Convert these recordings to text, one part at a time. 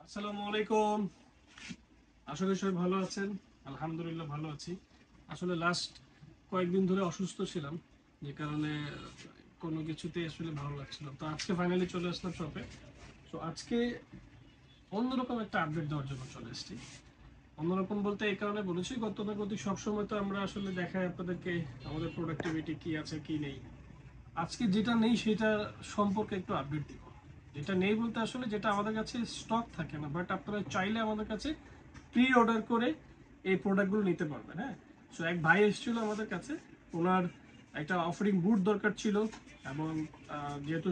আসসালামু আলাইকুম। আশা করি সবাই ভালো আছেন। আলহামদুলিল্লাহ ভালো আছি। আসলে লাস্ট কয়েকদিন ধরে অসুস্থ ছিলাম, যে কারণে কোনো কিছুতেই আসলে ভালো লাগছিল না। তো আজকে ফাইনালি চলে আসলাম শপে। তো আজকে অন্যরকম একটা আপডেট দেওয়ার জন্য চলে এসেছি। অন্যরকম বলতে এই কারণে বলেছি, গতানুগতিক সবসময় তো আমরা আসলে দেখাই আপনাদেরকে আমাদের প্রোডাক্টিভিটি কি আছে কি নেই। আজকে যেটা নেই সেটা সম্পর্কে একটু আপডেট দিব। যেটা নেই বলতে আসলে যেটা আমাদের কাছে স্টক থাকে না, বাট আপনারা চাইলে আমাদের কাছে প্রি অর্ডার করে এই প্রোডাক্টগুলো নিতে পারবেন। হ্যাঁ, সো এক ভাই এসেছিল আমাদের কাছে, ওনার একটা অফারিং বুট দরকার ছিল, এবং যেহেতু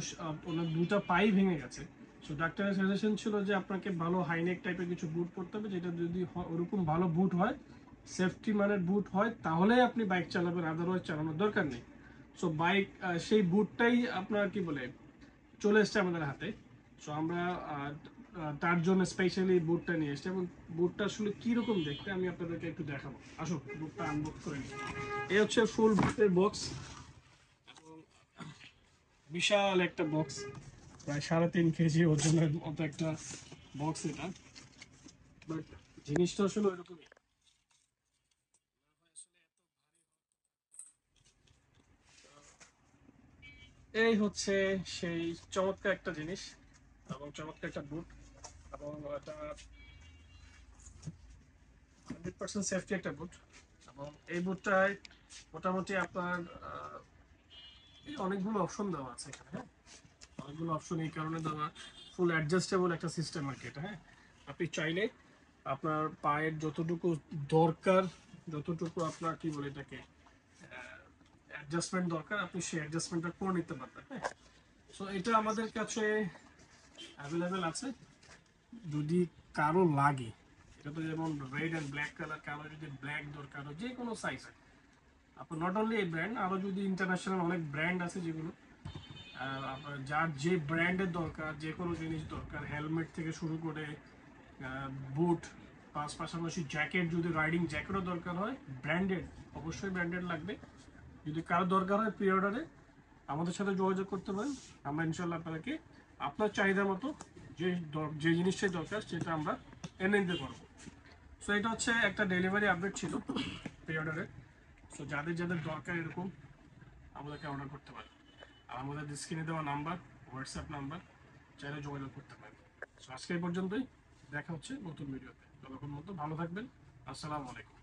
ওনার দুটা পাই ভেঙে গেছে, সো ডাক্তারের সাজেশন ছিল যে আপনাকে ভালো হাইনেক টাইপের কিছু বুট পরতে হবে, যেটা যদি ওরকম ভালো বুট হয়, সেফটি মানের বুট হয়, তাহলে আপনি বাইক চালাবেন, আদারওয়াইজ চালানোর দরকার নেই। সো বাইক সেই বুটটাই আপনার কি বলে চলে এসছে আমাদের হাতে। সো আমরা তার জন্য স্পেশালি বুটটা নিয়ে এসেছি, এবং বুটটা আসলে কিরকম দেখতে আমি আপনাদেরকে একটু দেখাবো। আসো বুটটা আনবক্স করে নিই। এই হচ্ছে ফুল বুটের বক্স, এবং বিশাল একটা বক্স, প্রায় 3.5 কেজি ওজনের মতো একটা বক্স এটা। বাট জিনিসটা আসলে ওইরকমই। এই হচ্ছে সেই চমৎকার একটা জিনিস, এবং চমৎকার একটা বুট, এবং এটা 100% সেফটি একটা বুট। এবং এই বুটটায় মোটামুটি আপনার অনেকগুলো অপশন দেওয়া আছে এখানে। হ্যাঁ, অনেকগুলো অপশন এই কারণে দেওয়া, ফুল অ্যাডজাস্টেবল একটা সিস্টেম আর কি এটা। হ্যাঁ, আপনি চাইলে আপনার পায়ের যতটুকু দরকার, যতটুকু আপনার কি বলে এটাকে অ্যাডজাস্টমেন্ট দরকার, আপনি সেই অ্যাডজাস্টমেন্টটা করে নিতে পারবেন। হ্যাঁ, সো এটা আমাদের কাছে অ্যাভেলেবেল আছে। যদি কারো লাগে, এটা তো যেমন রেড অ্যান্ড ব্ল্যাক কালার, কারো যদি ব্ল্যাক দরকার হয় যে কোনো সাইজে, আপনার নট অনলি এই ব্র্যান্ড, আরও যদি ইন্টারন্যাশনাল অনেক ব্র্যান্ড আছে যেগুলো আপনার যার যে ব্র্যান্ডের দরকার, যে কোনো জিনিস দরকার, হেলমেট থেকে শুরু করে বুট, পাশাপাশি জ্যাকেট, যদি রাইডিং জ্যাকেটও দরকার হয় ব্র্যান্ডেড, অবশ্যই ব্র্যান্ডেড লাগবে। যদি কারো দরকার হয় প্রি অর্ডারে আমাদের সাথে যোগাযোগ করতে পারেন। আমরা ইনশাল্লাহ আপনাদেরকে আপনার চাহিদা মতো যে যে জিনিসটাই দরকার সেটা আমরা এনে দিতে পারবো। সো এটা হচ্ছে একটা ডেলিভারি আপডেট ছিল প্রি অর্ডারে। সো যাদের যাদের দরকার এরকম আমাদেরকে অর্ডার করতে পারেন। আর আমাদের স্ক্রিনে দেওয়া নাম্বার, হোয়াটসঅ্যাপ নাম্বার, চাইলে যোগাযোগ করতে পারেন। সো আজকে এই পর্যন্তই, দেখা হচ্ছে নতুন ভিডিওতে। ততক্ষণ মতো ভালো থাকবেন। আসসালামু আলাইকুম।